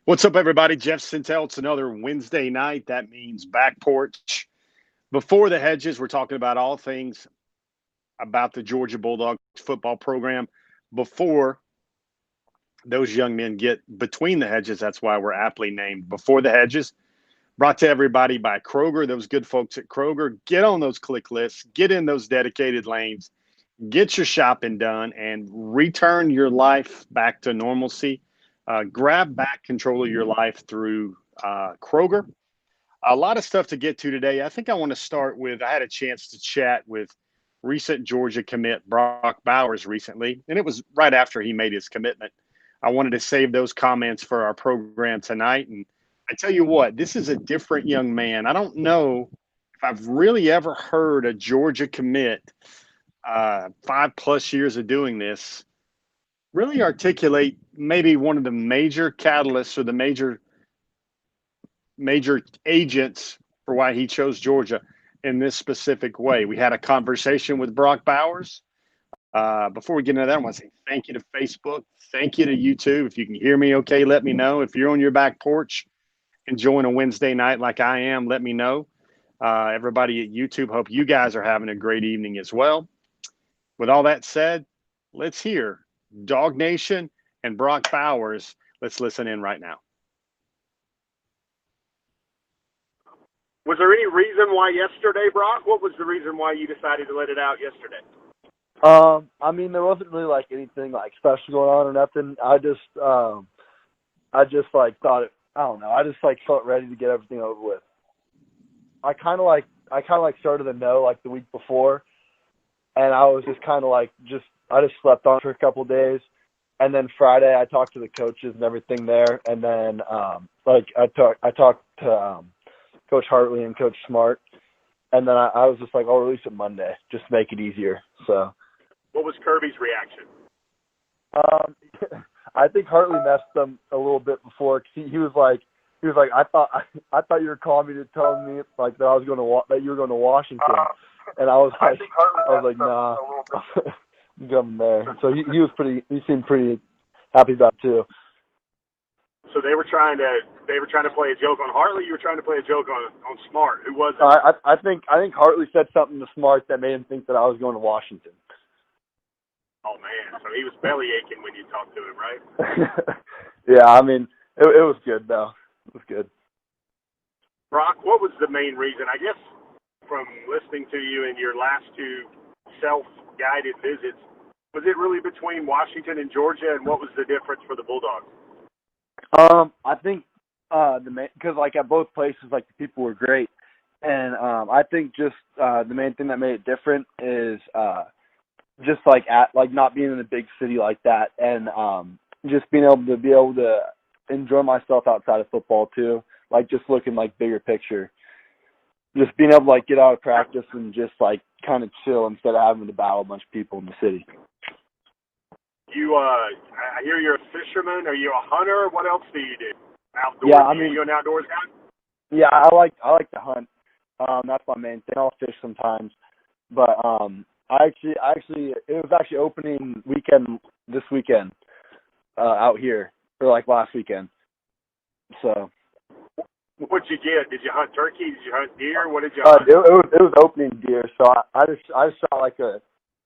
What's up, everybody? Jeff Sintel. It's another Wednesday night. That means back porch. Before the hedges, we're talking about all things about the Georgia Bulldogs football program. Before those young men get between the hedges, that's why we're aptly named Before the Hedges. Brought to everybody by Kroger, those good folks at Kroger. Get on those click lists, get in those dedicated lanes, get your shopping done, and return your life back to normalcy. Grab back control of your life through Kroger. A lot of stuff to get to today. I think I want to start with I had a chance to chat with recent Georgia commit Brock Bowers recently, and it was right after he made his commitment. I wanted to save those comments for our program tonight. And I tell you what, this is a different young man. I don't know if I've really ever heard a Georgia commit, 5+ years of doing this, really articulate maybe one of the major catalysts or the major agents for why he chose Georgia in this specific way. We had a conversation with Brock Bowers. Before we get into that, I want to say thank you to Facebook. Thank you to YouTube. If you can hear me okay, let me know. If you're on your back porch enjoying a Wednesday night like I am, let me know. Everybody at YouTube, hope you guys are having a great evening as well. With all that said, let's hear Dog Nation and Brock Bowers. Let's listen in right now. Was there any reason why yesterday, Brock? What was the reason why you decided to let it out yesterday? I mean, there wasn't really like anything like special going on or nothing. I just like thought it. I don't know. I just like felt ready to get everything over with. I kind of like started to know like the week before, and I was just kind of like I just slept on it for a couple of days, and then Friday I talked to the coaches and everything there, and then I talked to Coach Hartley and Coach Smart, and then I was just like, I'll release it Monday, just to make it easier. So. What was Kirby's reaction? I think Hartley messed them a little bit before. Cause he was like, I thought you were calling me to tell me like that you were going to Washington, and I was like, nah, I'm coming there. So he seemed pretty happy about it too. So they were trying to play a joke on Hartley. You were trying to play a joke on Smart. Who was it? I think Hartley said something to Smart that made him think that I was going to Washington. Oh man, so he was belly aching when you talked to him, right? Yeah, I mean, it was good though. It was good. Brock, what was the main reason? I guess from listening to you in your last two self-guided visits, was it really between Washington and Georgia, and what was the difference for the Bulldogs? I think because like at both places, like the people were great, and I think just the main thing that made it different is just like not being in a big city like that, and just being able to enjoy myself outside of football too, like just looking like bigger picture, just being able to like get out of practice and just like kind of chill instead of having to battle a bunch of people in the city. You, I hear you're a fisherman. Are you a hunter? What else do you do? Outdoors? Yeah, I mean, are you an outdoors guy? Yeah, I like to hunt. That's my main thing. I'll fish sometimes, but it was actually opening weekend this weekend out here, or like last weekend. So. What'd you get? Did you hunt turkey? Did you hunt deer? What did you hunt? It was opening deer, so I just shot like it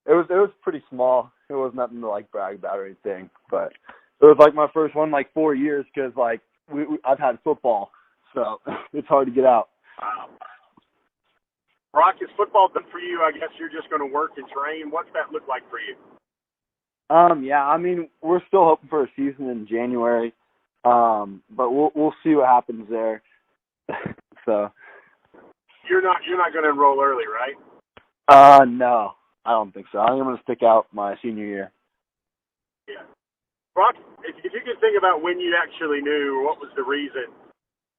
was pretty small. It was nothing to like brag about or anything, but it was like my first one in like 4 years because like I've had football, so it's hard to get out. Brock, is football done for you? I guess you're just going to work and train. What's that look like for you? Yeah, I mean, we're still hoping for a season in January, but we'll see what happens there. So. You're not going to enroll early, right? No, I don't think so. I think I'm going to stick out my senior year. Yeah. Brock, if you could think about when you actually knew, what was the reason?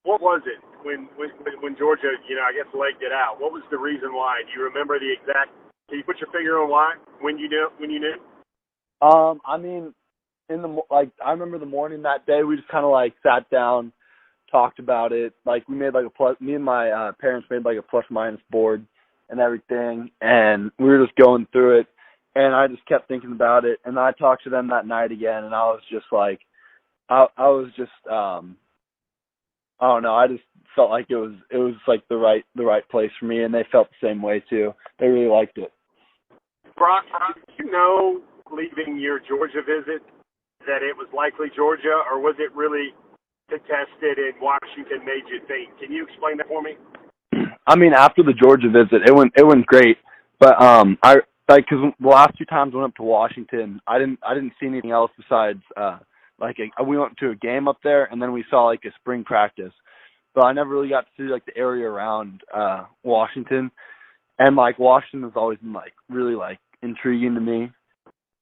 What was it when Georgia, I guess legged it out? What was the reason why? Do you remember the exact? Can you put your finger on why? When you knew? I mean, I remember the morning that day. We just kind of like sat down, talked about it. Like we made like a plus. Me and my parents made like a plus minus board and everything, and we were just going through it. And I just kept thinking about it. And I talked to them that night again, and I was just like, I was just I don't know. I just felt like it was like the right place for me, and they felt the same way too. They really liked it. Brock, did you know leaving your Georgia visit that it was likely Georgia, or was it really contested and Washington made you think? Can you explain that for me? I mean, after the Georgia visit, it went great, but I like because the last 2 times I went up to Washington, I didn't see anything else besides we went to a game up there, and then we saw like a spring practice, but I never really got to see like the area around Washington, and like Washington has always been like really like intriguing to me,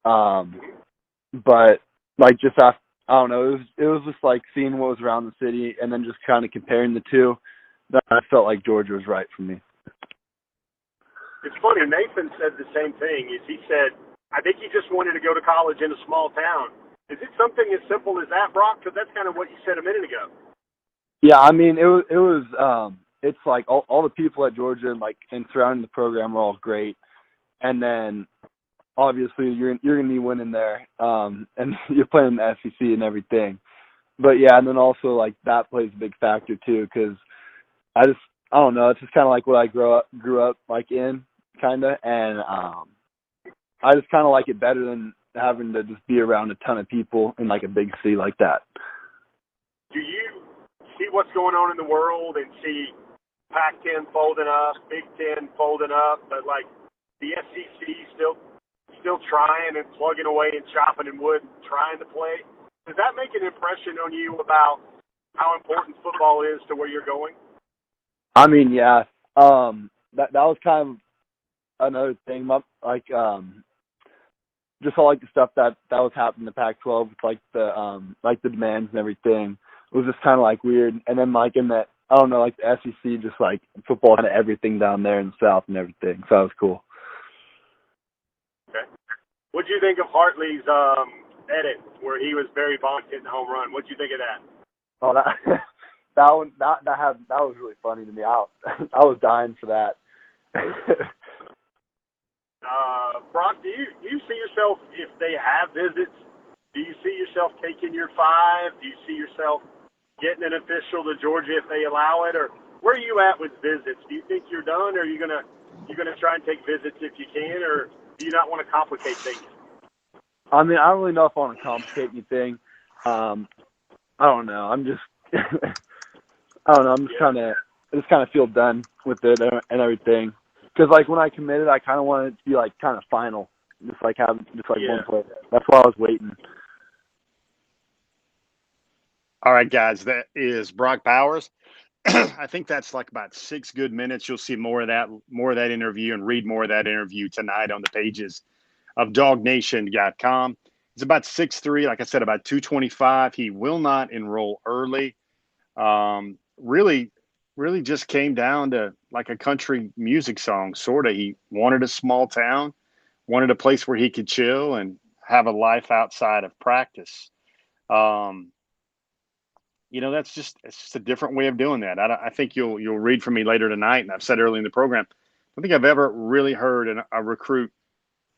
but like just after, I don't know, it was just like seeing what was around the city and then just kind of comparing the two. That I felt like Georgia was right for me. It's funny, Nathan said the same thing. He said, I think he just wanted to go to college in a small town. Is it something as simple as that, Brock? Because that's kind of what you said a minute ago. Yeah, I mean, it was it's like all the people at Georgia and surrounding the program are all great, and then obviously you're gonna be winning there, and you're playing the SEC and everything. But yeah, and then also like that plays a big factor too, because I don't know, it's just kind of like what I grew up like in, kind of, and I just kind of like it better than having to just be around a ton of people in like a big city like that. Do you see what's going on in the world and see Pac-10 folding up, Big Ten folding up, but like the SEC still trying and plugging away and chopping and wood and trying to play? Does that make an impression on you about how important football is to where you're going? I mean, yeah, that was kind of another thing. Just all like the stuff that was happening in the Pac-12 with like the demands and everything. It was just kind of like weird. And then like in that, I don't know, like the SEC, just like football had everything down there in the South and everything. So that was cool. Okay. What did you think of Hartley's edit where he was Barry Bonds hitting the home run? What did you think of that? Oh, that was really funny to me. I was dying for that. Brock, do you see yourself, if they have visits, do you see yourself taking your 5? Do you see yourself getting an official to Georgia if they allow it? Or where are you at with visits? Do you think you're done, or are you gonna try and take visits if you can, or do you not want to complicate things? I mean, I don't really know if I want to complicate anything. I don't know. I'm just I don't know. I'm just kind of feel done with it and everything. Because like when I committed, I kind of wanted it to be like kind of final, just like one play. That's why I was waiting. All right, guys, that is Brock Bowers. I think that's like about 6 good minutes. You'll see more of that interview and read more of that interview tonight on the pages of DogNation.com. It's about 6'3", like I said, about 225. He will not enroll early. Really just came down to like a country music song, sort of. He wanted a small town, wanted a place where he could chill and have a life outside of practice. It's just a different way of doing that. I think you'll read from me later tonight, and I've said early in the program, I don't think I've ever really heard a recruit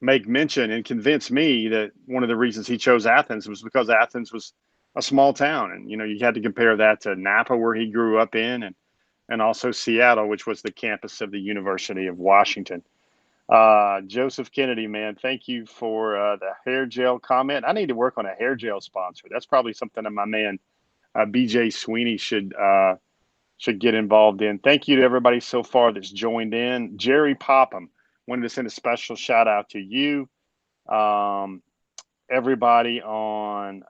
make mention and convince me that one of the reasons he chose Athens was because Athens was a small town. And, you had to compare that to Napa, where he grew up in, and also Seattle, which was the campus of the University of Washington. Joseph Kennedy, man, thank you for the hair gel comment. I need to work on a hair gel sponsor. That's probably something that my man BJ Sweeney should get involved in. Thank you to everybody so far that's joined in. Jerry Popham, wanted to send a special shout out to you. Everybody on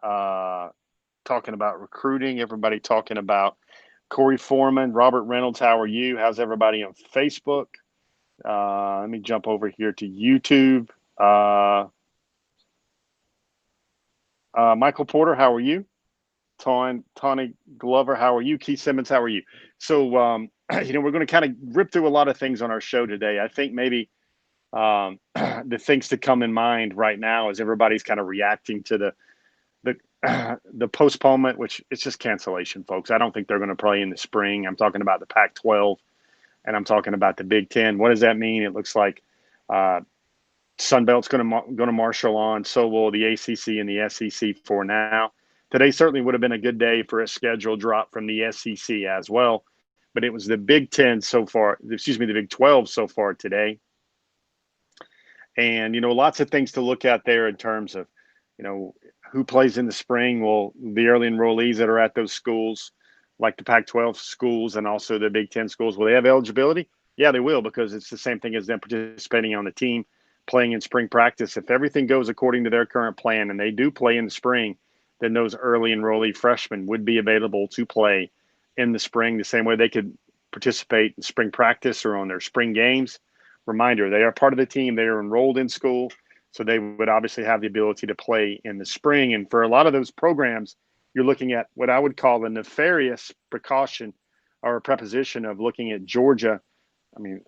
talking about recruiting, everybody talking about Corey Foreman, Robert Reynolds, how are you? How's everybody on Facebook? Let me jump over here to YouTube. Michael Porter, how are you? Tawny Glover, how are you? Keith Simmons, how are you? So, we're going to kind of rip through a lot of things on our show today. I think maybe the things to come in mind right now is everybody's kind of reacting to the postponement, which it's just cancellation, folks. I don't think they're going to play in the spring. I'm talking about the Pac-12, and I'm talking about the Big Ten. What does that mean? It looks like Sun Belt's going to marshal on. So will the ACC and the SEC for now. Today certainly would have been a good day for a schedule drop from the SEC as well, but it was the Big 10 so far, the Big 12 so far today. And, lots of things to look at there in terms of, who plays in the spring. Well, the early enrollees that are at those schools, like the Pac-12 schools and also the Big 10 schools, will they have eligibility? Yeah, they will, because it's the same thing as them participating on the team, playing in spring practice. If everything goes according to their current plan and they do play in the spring, then those early enrollee freshmen would be available to play in the spring the same way they could participate in spring practice or on their spring games. Reminder, they are part of the team. They are enrolled in school, so they would obviously have the ability to play in the spring. And for a lot of those programs, you're looking at what I would call the nefarious precaution or preposition of looking at Georgia.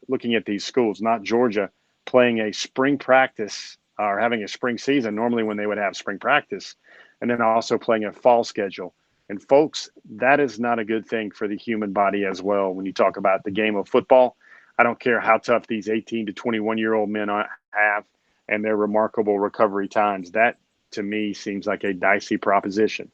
Looking at these schools, not Georgia, playing a spring practice or having a spring season, normally when they would have spring practice, and then also playing a fall schedule. And folks, that is not a good thing for the human body as well. When you talk about the game of football, I don't care how tough these 18 to 21-year-old men have and their remarkable recovery times. That, to me, seems like a dicey proposition.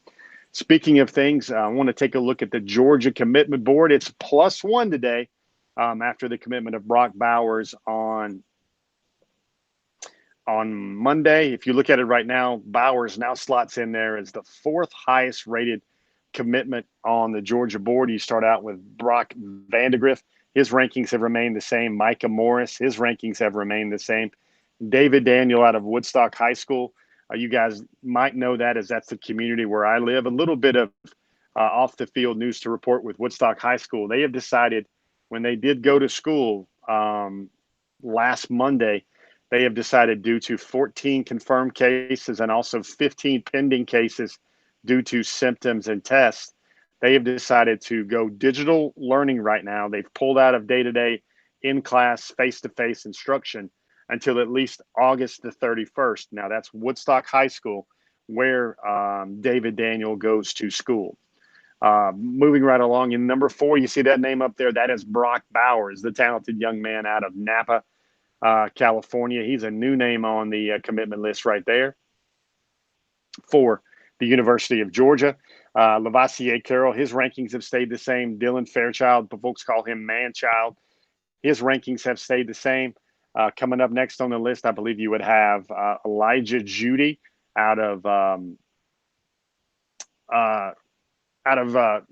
Speaking of things, I want to take a look at the Georgia commitment board. It's +1 today after the commitment of Brock Bowers on Monday. If you look at it right now, Bowers now slots in there as the 4th highest rated commitment on the Georgia board. You start out with Brock Vandegrift. His rankings have remained the same. Micah Morris, his rankings have remained the same. David Daniel out of Woodstock High School. You guys might know that, as that's the community where I live. A little bit of off the field news to report with Woodstock High School. They have decided, when they did go to school last Monday, they have decided, due to 14 confirmed cases and also 15 pending cases due to symptoms and tests, they have decided to go digital learning right now. They've pulled out of day-to-day in-class, face-to-face instruction until at least August the 31st. Now, that's Woodstock High School, where David Daniel goes to school. Moving right along, in number 4, you see that name up there. That is Brock Bowers, the talented young man out of Napa, California. He's a new name on the commitment list right there for the University of Georgia. Lavassier Carroll, his rankings have stayed the same. Dylan Fairchild, but folks call him Man-Child. His rankings have stayed the same. Coming up next on the list, I believe you would have Elijah Judy out of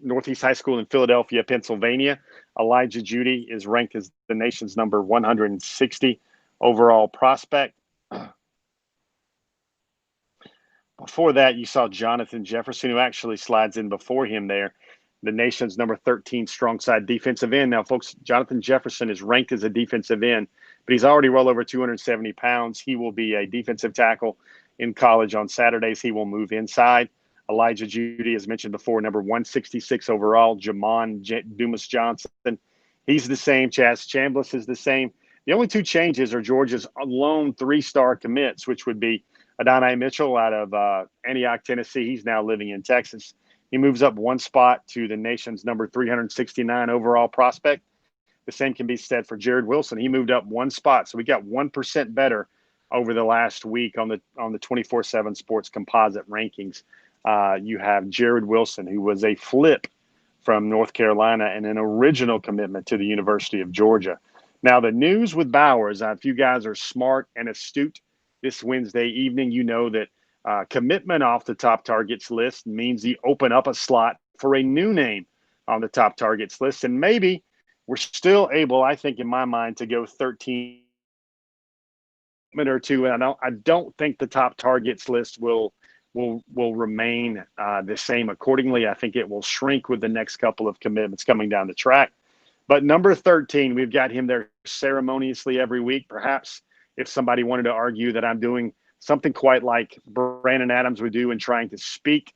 Northeast High School in Philadelphia, Pennsylvania. Elijah Judy is ranked as the nation's number 160 overall prospect. Before that, you saw Jonathan Jefferson, who actually slides in before him there, the nation's number 13 strong side defensive end. Now, folks, Jonathan Jefferson is ranked as a defensive end, but he's already well over 270 pounds. He will be a defensive tackle in college on Saturdays. He will move inside. Elijah Judy, as mentioned before, number 166 overall. Jamon Dumas Johnson, he's the same. Chaz Chambliss is the same. The only 2 changes are Georgia's lone 3-star commits, which would be Adonai Mitchell out of Antioch, Tennessee. He's now living in Texas. He moves up 1 spot to the nation's number 369 overall prospect. The same can be said for Jared Wilson. He moved up 1 spot, so we got 1% better over the last week on the 24/7 Sports composite rankings. You have Jared Wilson, who was a flip from North Carolina and an original commitment to the University of Georgia. Now, the news with Bowers, if you guys are smart and astute this Wednesday evening, you know that commitment off the top targets list means you open up a slot for a new name on the top targets list. And maybe we're still able, I think, in my mind, to go 13 or 2. And I don't think the top targets list will remain the same accordingly. I think it will shrink with the next couple of commitments coming down the track. But number 13, we've got him there ceremoniously every week. Perhaps if somebody wanted to argue that I'm doing something quite like Brandon Adams would do in trying to speak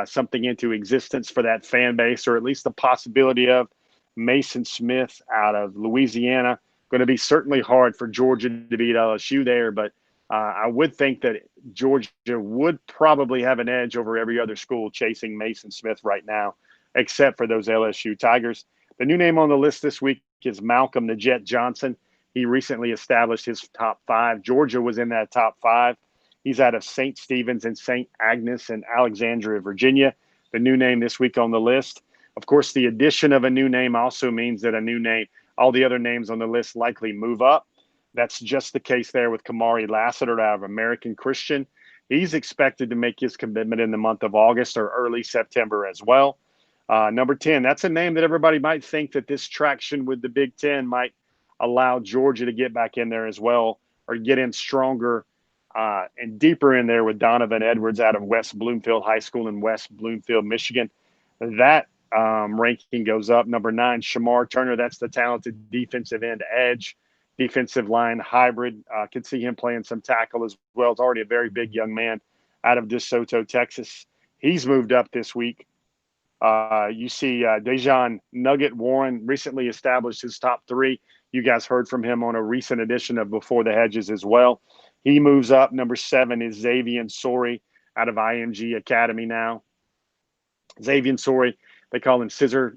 something into existence for that fan base, or at least the possibility of Mason Smith out of Louisiana. Going to be certainly hard for Georgia to beat LSU there, but I would think that Georgia would probably have an edge over every other school chasing Mason Smith right now, except for those LSU Tigers. The new name on the list this week is Malcolm the Jet Johnson. He recently established his top 5. Georgia was in that top 5. He's out of St. Stephen's and St. Agnes in Alexandria, Virginia. The new name this week on the list. Of course, the addition of a new name also means that all the other names on the list likely move up. That's just the case there with Kamari Lassiter out of American Christian. He's expected to make his commitment in the month of August or early September as well. Number 10, that's a name that everybody might think that this traction with the Big Ten might allow Georgia to get back in there as well, or get in stronger and deeper in there with Donovan Edwards out of West Bloomfield High School in West Bloomfield, Michigan. That ranking goes up. Number 9, Shamar Turner. That's the talented defensive end edge, defensive line hybrid. Could see him playing some tackle as well. He's already a very big young man out of DeSoto, Texas. He's moved up this week. You see Dejan Nugget Warren recently established his top 3. You guys heard from him on a recent edition of Before the Hedges as well. He moves up. Number 7 is Xavier Sori out of IMG Academy now. Xavier Sori, they call him Scissor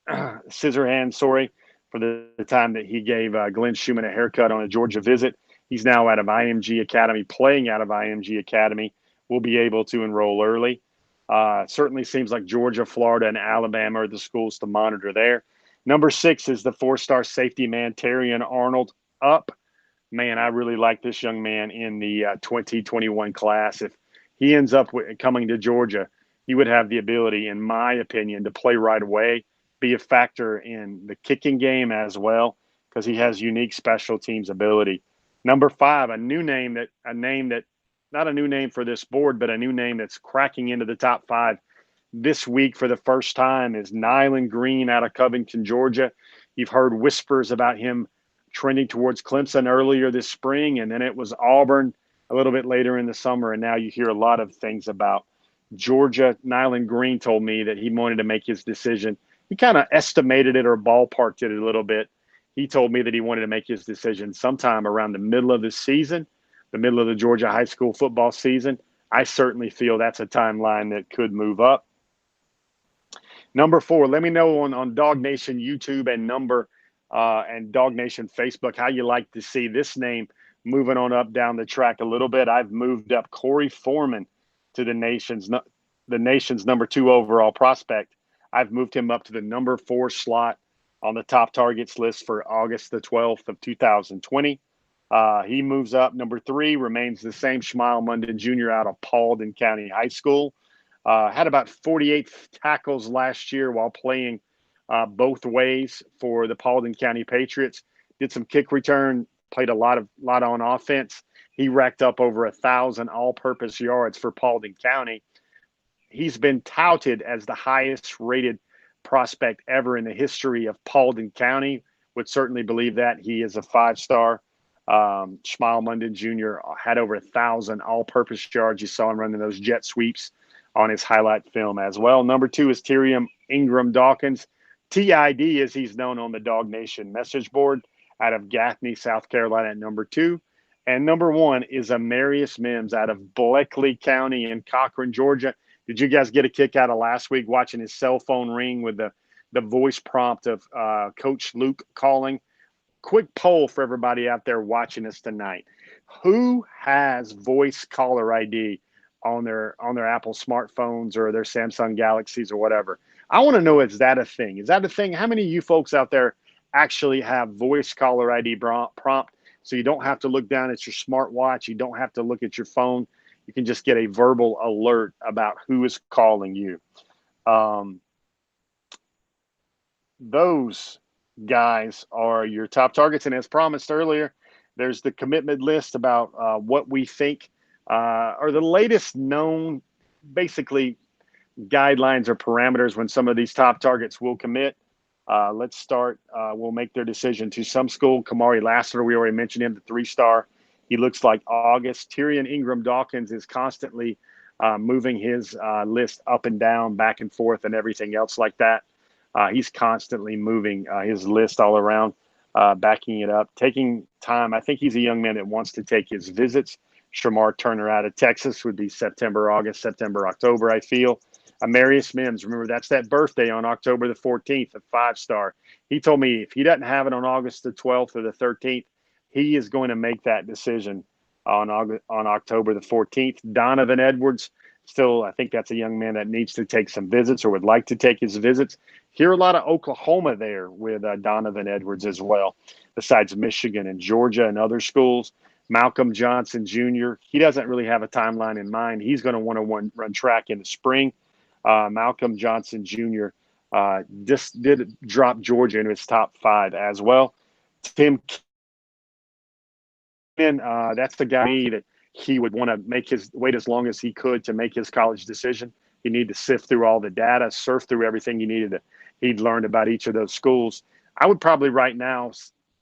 Hand Sori for the time that he gave Glenn Schumann a haircut on a Georgia visit. He's now out of IMG Academy, playing out of IMG Academy. Will be able to enroll early. Certainly seems like Georgia, Florida, and Alabama are the schools to monitor there. Number 6 is the 4-star safety man, Terrion Arnold, up. Man, I really like this young man in the 2021 class. If he ends up coming to Georgia, he would have the ability, in my opinion, to play right away, be a factor in the kicking game as well, because he has unique special teams ability. Number 5, a name that not a new name for this board, but a new name that's cracking into the top 5 this week for the first time is Nyland Green out of Covington, Georgia. You've heard whispers about him trending towards Clemson earlier this spring, and then it was Auburn a little bit later in the summer, and now you hear a lot of things about Georgia. Nyland Green told me that he wanted to make his decision. He kind of estimated it or ballparked it a little bit. He told me that he wanted to make his decision sometime around the middle of the season, the middle of the Georgia high school football season. I certainly feel that's a timeline that could move up. Number 4, let me know on Dog Nation YouTube and Dog Nation Facebook how you like to see this name moving on up down the track a little bit. I've moved up Corey Foreman to the nation's number 2 overall prospect. I've moved him up to the number 4 slot on the top targets list for August the 12th of 2020. He moves up. Number 3 remains the same, Schmile Munden Jr. out of Paulding County High School. Had about 48 tackles last year while playing both ways for the Paulding County Patriots. Did some kick return, played a lot on offense. He racked up over 1,000 all-purpose yards for Paulding County. He's been touted as the highest-rated prospect ever in the history of Paulding County. Would certainly believe that. He is a 5-star. Schmile Munden Jr. had over 1,000 all-purpose yards. You saw him running those jet sweeps on his highlight film as well. Number 2 is Tyrion Ingram Dawkins, TID as he's known on the Dog Nation message board, out of Gaffney, South Carolina at number 2. And number 1 is Amarius Mims out of Bleckley County in Cochran, Georgia. Did you guys get a kick out of last week watching his cell phone ring with the voice prompt of Coach Luke calling? Quick poll for everybody out there watching us tonight. Who has voice caller ID on their Apple smartphones or their Samsung Galaxies or whatever? I want to know, is that a thing? Is that a thing? How many of you folks out there actually have voice caller ID prompt, so you don't have to look down at your smartwatch, you don't have to look at your phone, you can just get a verbal alert about who is calling you? Those guys are your top targets, and as promised earlier, there's the commitment list about what we think are the latest known, basically, guidelines or parameters when some of these top targets will commit. Let's start. We'll make their decision to some school. Kamari Lassiter, we already mentioned him, the 3-star. He looks like August. Tyrion Ingram Dawkins is constantly moving his list up and down, back and forth, and everything else like that. He's constantly moving his list all around, backing it up, taking time. I think he's a young man that wants to take his visits. Shamar Turner out of Texas would be September, August, September, October, I feel. Amarius Mims, remember, that's that birthday on October the 14th, a 5-star. He told me if he doesn't have it on August the 12th or the 13th, he is going to make that decision on October the 14th. Donovan Edwards, still, I think that's a young man that needs to take some visits or would like to take his visits. Hear a lot of Oklahoma there with Donovan Edwards as well, besides Michigan and Georgia and other schools. Malcolm Johnson Jr., he doesn't really have a timeline in mind. He's going to want to run track in the spring. Malcolm Johnson Jr. Just did drop Georgia into his top 5 as well. Tim Keenan, that's the guy that he would want to wait as long as he could to make his college decision. You need to sift through all the data, surf through everything he'd learned about each of those schools. I would probably right now,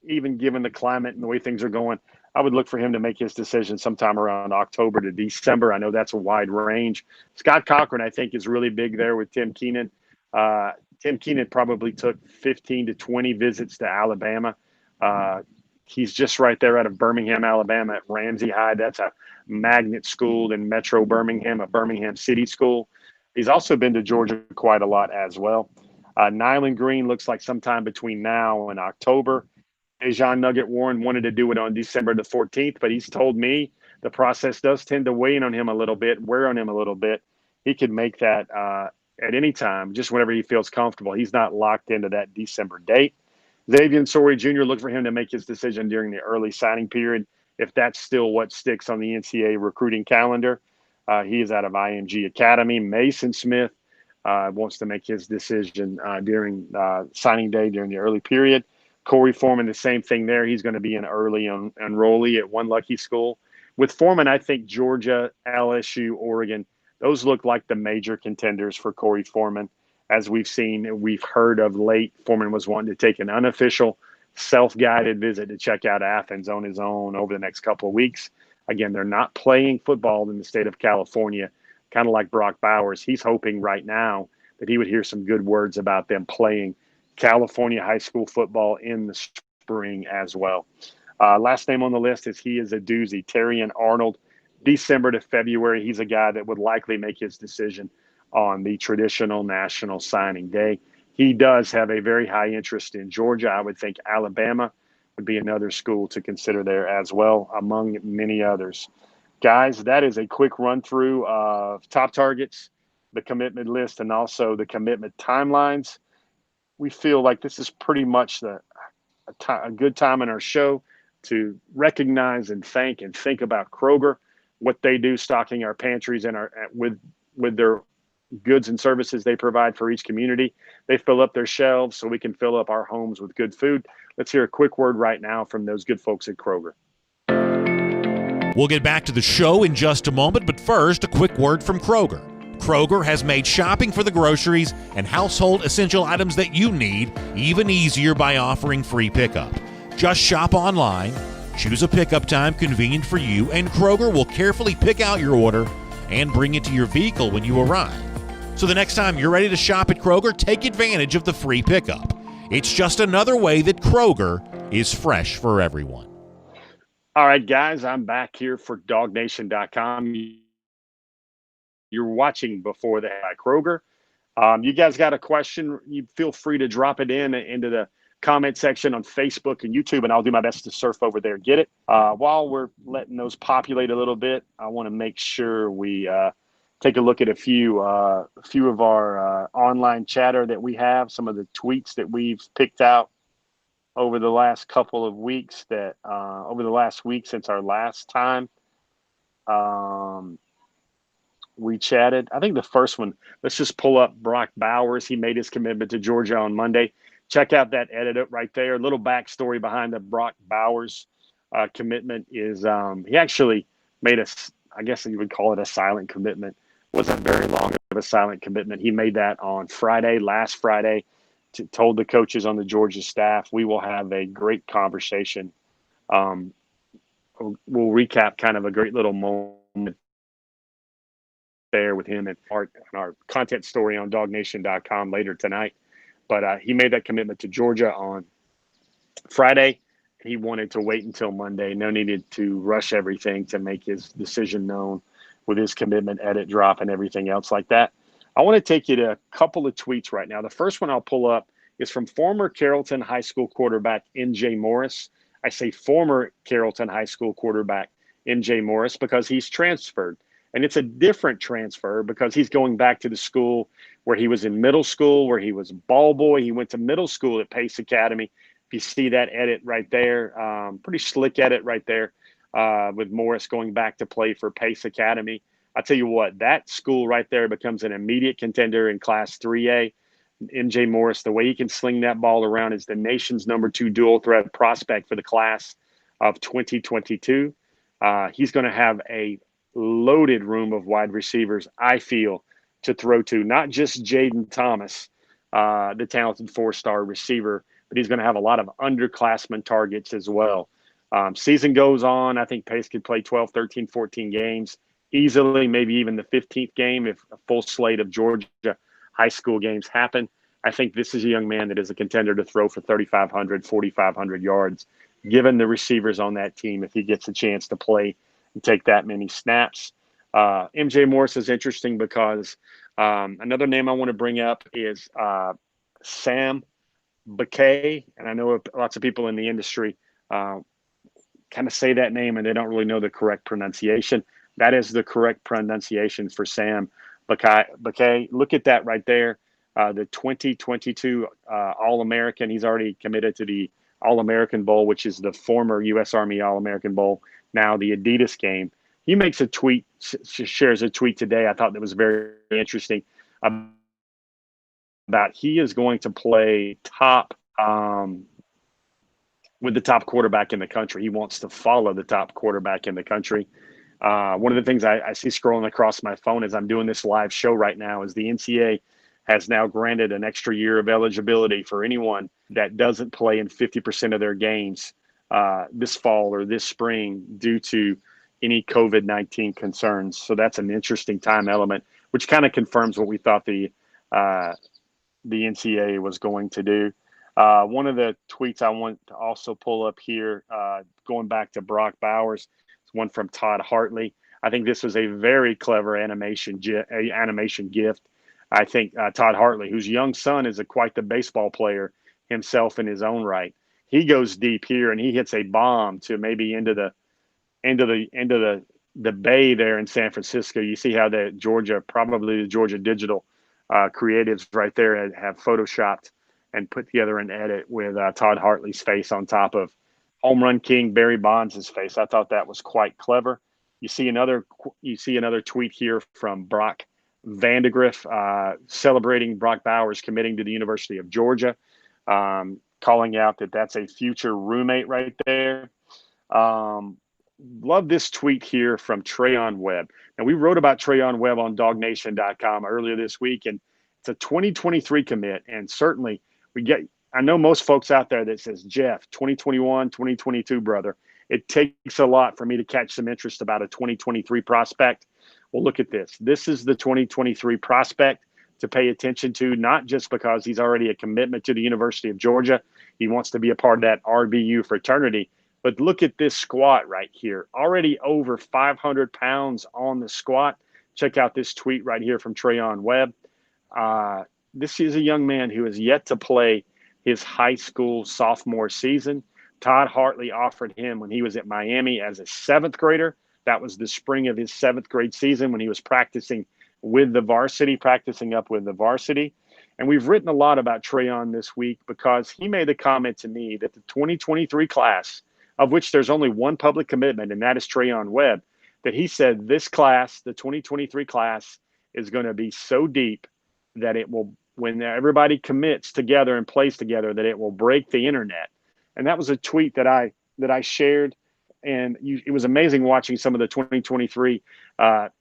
even given the climate and the way things are going, I would look for him to make his decision sometime around October to December. I know that's a wide range. Scott Cochran, I think, is really big there with Tim Keenan. Tim Keenan probably took 15 to 20 visits to Alabama. He's just right there out of Birmingham, Alabama at Ramsey High. That's a magnet school in Metro Birmingham, a Birmingham City school. He's also been to Georgia quite a lot as well. Nyland Green looks like sometime between now and October. Dejan Nugget Warren wanted to do it on December the 14th, but he's told me the process does tend to weigh on him a little bit, wear on him a little bit. He could make that at any time, just whenever he feels comfortable. He's not locked into that December date. Xavier Sorey Jr., look for him to make his decision during the early signing period, if that's still what sticks on the NCAA recruiting calendar. He is out of IMG Academy. Mason Smith wants to make his decision during signing day during the early period. Corey Foreman, the same thing there. He's going to be an early enrollee at one lucky school. With Foreman, I think Georgia, LSU, Oregon, those look like the major contenders for Corey Foreman. As we've heard of late, Foreman was wanting to take an unofficial, self-guided visit to check out Athens on his own over the next couple of weeks. Again, they're not playing football in the state of California, kind of like Brock Bowers. He's hoping right now that he would hear some good words about them playing California high school football in the spring as well. Last name on the list he is a doozy. Terrian Arnold, December to February. He's a guy that would likely make his decision on the traditional national signing day. He does have a very high interest in Georgia. I would think Alabama would be another school to consider there as well, among many others. Guys, that is a quick run through of top targets, the commitment list, and also the commitment timelines. We feel like this is pretty much a good time in our show to recognize and thank and think about Kroger, what they do stocking our pantries and with their goods and services they provide for each community. They fill up their shelves so we can fill up our homes with good food. Let's hear a quick word right now from those good folks at Kroger. We'll get back to the show in just a moment, but first, a quick word from Kroger. Kroger has made shopping for the groceries and household essential items that you need even easier by offering free pickup. Just shop online, choose a pickup time convenient for you, and Kroger will carefully pick out your order and bring it to your vehicle when you arrive. So the next time you're ready to shop at Kroger, take advantage of the free pickup. It's just another way that Kroger is fresh for everyone. All right, guys, I'm back here for DogNation.com. You're watching Before the Head by Kroger. You guys got a question, you feel free to drop it into the comment section on Facebook and YouTube, and I'll do my best to surf over there and get it. While we're letting those populate a little bit, I want to make sure we take a look at a few of our online chatter that we have, some of the tweets that we've picked out over the last couple of weeks over the last week since our last time we chatted. I think the first one, let's just pull up Brock Bowers. He made his commitment to Georgia on Monday. Check out that edit right there. A little backstory behind the Brock Bowers commitment is he actually made I guess you would call it a silent commitment. Wasn't very long of a silent commitment. He made that on last Friday, told the coaches on the Georgia staff, we will have a great conversation. We'll recap kind of a great little moment there with him and our content story on DogNation.com later tonight. But he made that commitment to Georgia on Friday. He wanted to wait until Monday. No needed to rush everything to make his decision known with his commitment, edit, drop, and everything else like that. I want to take you to a couple of tweets right now. The first one I'll pull up is from former Carrollton High School quarterback N.J. Morris. I say former Carrollton High School quarterback MJ Morris, because he's transferred. And it's a different transfer because he's going back to the school where he was in middle school, where he was ball boy. He went to middle school at Pace Academy. If you see that edit right there, pretty slick edit right there with Morris going back to play for Pace Academy. I tell you what, that school right there becomes an immediate contender in Class 3A. MJ Morris, the way he can sling that ball around, is the nation's #2 dual threat prospect for the class of 2022. He's going to have a loaded room of wide receivers, I feel, to throw to, not just Jaden Thomas, the talented 4-star receiver, but he's going to have a lot of underclassmen targets as well. Season goes on. I think Pace could play 12, 13, 14 games easily, maybe even the 15th game if a full slate of Georgia high school games happen. I think this is a young man that is a contender to throw for 3,500, 4,500 yards, given the receivers on that team if he gets a chance to play and take that many snaps. MJ Morris is interesting because another name I want to bring up is Sam McKay. And I know lots of people in the industry kind of say that name and they don't really know the correct pronunciation. That is the correct pronunciation for Sam McKay. Look at that right there. The 2022 All-American. He's already committed to the All-American Bowl, which is the former U.S. Army All-American Bowl, now the Adidas game. He makes a tweet, shares a tweet today. I thought that was very interesting about he is going to play top with the top quarterback in the country. He wants to follow the top quarterback in the country. One of the things I see scrolling across my phone as I'm doing this live show right now is the NCAA has now granted an extra year of eligibility for anyone that doesn't play in 50% of their games this fall or this spring due to any COVID-19 concerns. So that's an interesting time element, which kind of confirms what we thought the NCAA was going to do. One of the tweets I want to also pull up here, going back to Brock Bowers, it's one from Todd Hartley. I think this was a very clever animation gift. I think Todd Hartley, whose young son is quite the baseball player himself in his own right, he goes deep here and he hits a bomb to maybe into the bay there in San Francisco. You see how the Georgia Digital creatives right there have photoshopped and put together an edit with Todd Hartley's face on top of home run king Barry Bonds' face. I thought that was quite clever. You see another tweet here from Brock Vandegrift celebrating Brock Bowers committing to the University of Georgia, calling out that that's a future roommate right there. Love this tweet here from Trey Webb. Now, we wrote about Trey Webb on DogNation.com earlier this week, and it's a 2023 commit. And certainly I know most folks out there that says, Jeff, 2021, 2022, brother. It takes a lot for me to catch some interest about a 2023 prospect. Well, look at this. This is the 2023 prospect to pay attention to, not just because he's already a commitment to the University of Georgia. He wants to be a part of that RBU fraternity. But look at this squat right here. Already over 500 pounds on the squat. Check out this tweet right here from Trey Webb. This is a young man who has yet to play his high school sophomore season. Todd Hartley offered him when he was at Miami as a 7th grader. That was the spring of his 7th grade season when he was practicing up with the varsity. And we've written a lot about Trey this week because he made the comment to me that the 2023 class, of which there's only one public commitment, and that is Trey Webb, that he said this class, the 2023 class, is going to be so deep that it will, when everybody commits together and plays together, that it will break the internet. And that was a tweet that I shared. And it was amazing watching some of the 2023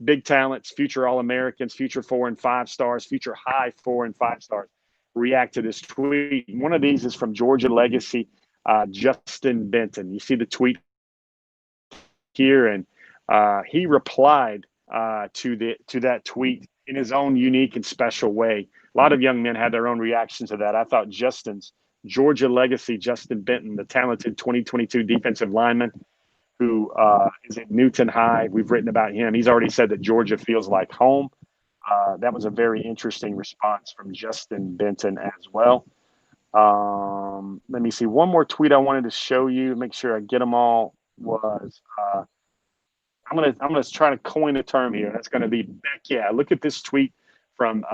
big talents, future All-Americans, future 4 and 5 stars, future high 4 and 5 stars react to this tweet. One of these is from Georgia Legacy, Justin Benton. You see the tweet here, and he replied to that tweet in his own unique and special way. A lot of young men had their own reactions to that. I thought Georgia Legacy, Justin Benton, the talented 2022 defensive lineman who is at Newton High. We've written about him. He's already said that Georgia feels like home. That was a very interesting response from Justin Benton as well. Let me see. One more tweet I wanted to show you, make sure I get them all, was I'm gonna try to coin a term here. That's going to be Beck. Yeah, look at this tweet from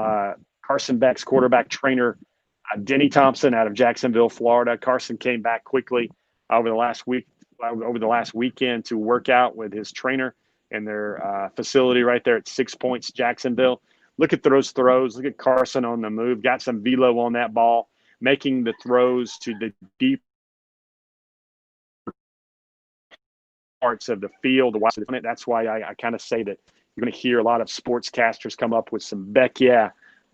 Carson Beck's quarterback trainer, Denny Thompson, out of Jacksonville, Florida. Carson came back quickly over the last weekend to work out with his trainer in their facility right there at 6 Points, Jacksonville. Look at those throws. Look at Carson on the move. Got some velo on that ball, making the throws to the deep parts of the field. That's why I kind of say that you're going to hear a lot of sportscasters come up with some Beck,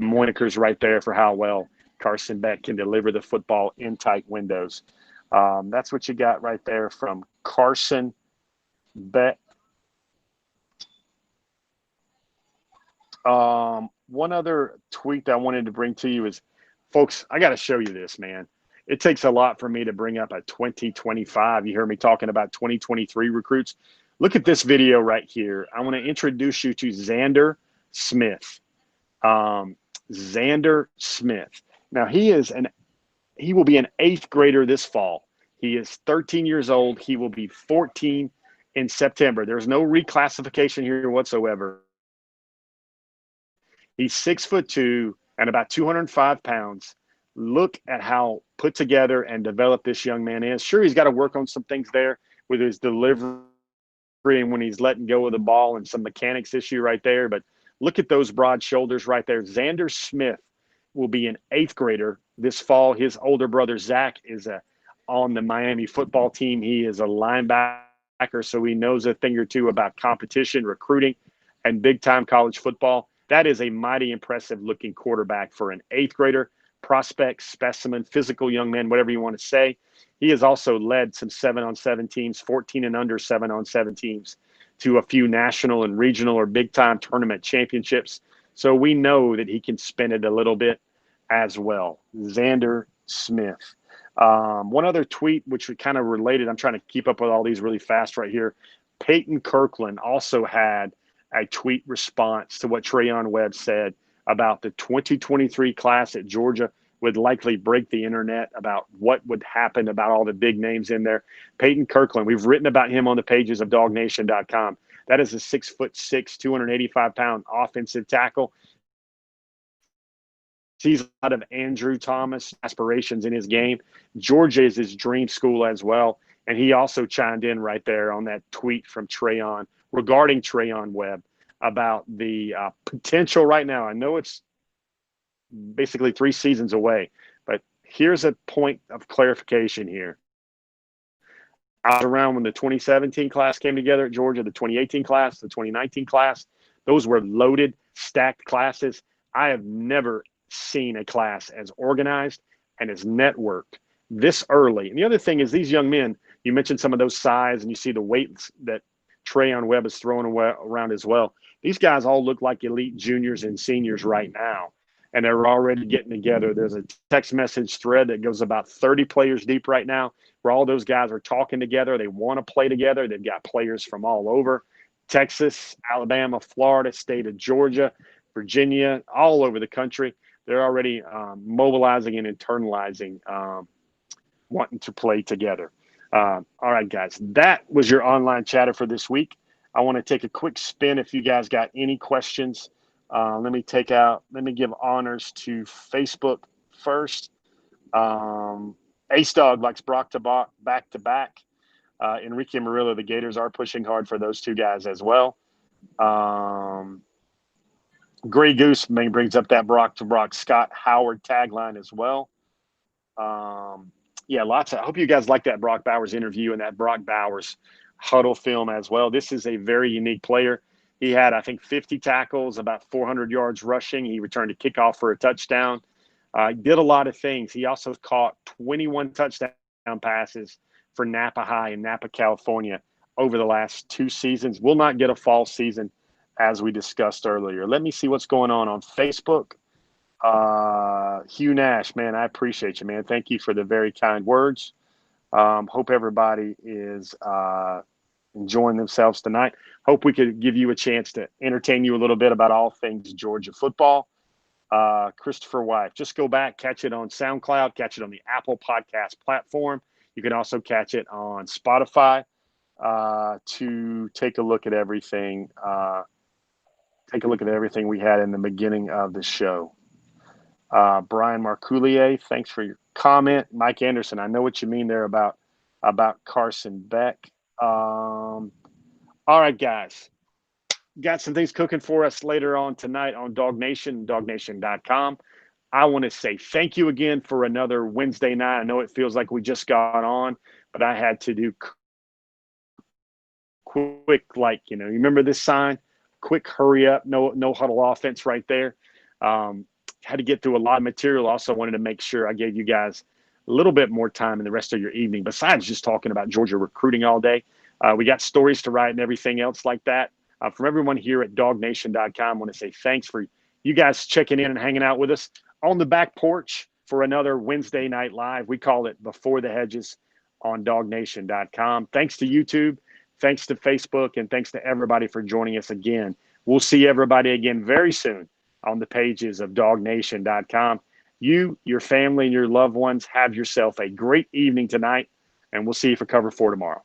monikers right there for how well Carson Beck can deliver the football in tight windows. That's what you got right there from Carson Beck. One other tweet that I wanted to bring to you is, folks, I got to show you this, man. It takes a lot for me to bring up a 2025. You hear me talking about 2023 recruits. Look at this video right here. I want to introduce you to Xander Smith. Xander Smith. Now, he will be an 8th grader this fall. He is 13 years old. He will be 14 in September. There's no reclassification here whatsoever. He's 6'2" and about 205 pounds. Look at how put together and developed this young man is. Sure, he's got to work on some things there with his delivery and when he's letting go of the ball and some mechanics issue right there. But look at those broad shoulders right there. Xander Smith will be an 8th grader this fall. His older brother, Zach, is on the Miami football team. He is a linebacker, so he knows a thing or two about competition, recruiting, and big-time college football. That is a mighty impressive-looking quarterback for an 8th grader. Prospect, specimen, physical young man, whatever you want to say. He has also led some 7-on-7 teams, 14 and under 7-on-7 teams, to a few national and regional or big-time tournament championships. So we know that he can spin it a little bit as well. Xander Smith. One other tweet, which we kind of related, I'm trying to keep up with all these really fast right here. Peyton Kirkland also had a tweet response to what Trey Webb said about the 2023 class at Georgia would likely break the internet about what would happen about all the big names in there. Peyton Kirkland, we've written about him on the pages of DogNation.com. That is a 6'6", 285-pound offensive tackle. Sees a lot of Andrew Thomas aspirations in his game. Georgia is his dream school as well. And he also chimed in right there on that tweet from Trayon regarding Trey Webb about the potential right now. I know it's basically 3 seasons away, but here's a point of clarification here. I was around when the 2017 class came together at Georgia, the 2018 class, the 2019 class. Those were loaded, stacked classes. I have never seen a class as organized and as networked this early. And the other thing is these young men, you mentioned some of those size and you see the weights that Trey Webb is throwing around as well. These guys all look like elite juniors and seniors right now, and they're already getting together. There's a text message thread that goes about 30 players deep right now where all those guys are talking together. They want to play together. They've got players from all over, Texas, Alabama, Florida, state of Georgia, Virginia, all over the country. They're already mobilizing and internalizing, wanting to play together. All right, guys, that was your online chatter for this week. I want to take a quick spin if you guys got any questions. Let me give honors to Facebook first. Ace Dog likes Brock to back to back. Enrique Murillo, the Gators are pushing hard for those two guys as well. Gray Goose brings up that Brock to Brock Scott Howard tagline as well. Lots of. I hope you guys like that Brock Bowers interview and that Brock Bowers huddle film as well. This is a very unique player. He had, I think, 50 tackles, about 400 yards rushing. He returned a kickoff for a touchdown. He did a lot of things. He also caught 21 touchdown passes for Napa High in Napa, California over the last 2 seasons. Will not get a fall season, as we discussed earlier. Let me see what's going on Facebook. Hugh Nash, man, I appreciate you, man. Thank you for the very kind words. Hope everybody is enjoying themselves tonight. Hope we could give you a chance to entertain you a little bit about all things Georgia football. Christopher White, just go back, catch it on SoundCloud, catch it on the Apple Podcast platform. You can also catch it on Spotify. to take a look at everything. Take a look at everything we had in the beginning of the show. Brian Marcoulier, thanks for your comment. Mike Anderson, I know what you mean there about Carson Beck. All right, guys. Got some things cooking for us later on tonight on Dog Nation, dognation.com. I want to say thank you again for another Wednesday night. I know it feels like we just got on, but I had to do quick, you remember this sign? Quick hurry up, no huddle offense right there. Had to get through a lot of material. Also wanted to make sure I gave you guys a little bit more time in the rest of your evening, besides just talking about Georgia recruiting all day. We got stories to write and everything else like that. From everyone here at dognation.com, I want to say thanks for you guys checking in and hanging out with us on the back porch for another Wednesday night live. We call it Before the Hedges on dognation.com. Thanks to YouTube, thanks to Facebook, and thanks to everybody for joining us again. We'll see everybody again very soon on the pages of dognation.com. You, your family, and your loved ones have yourself a great evening tonight, and we'll see you for Cover 4 tomorrow.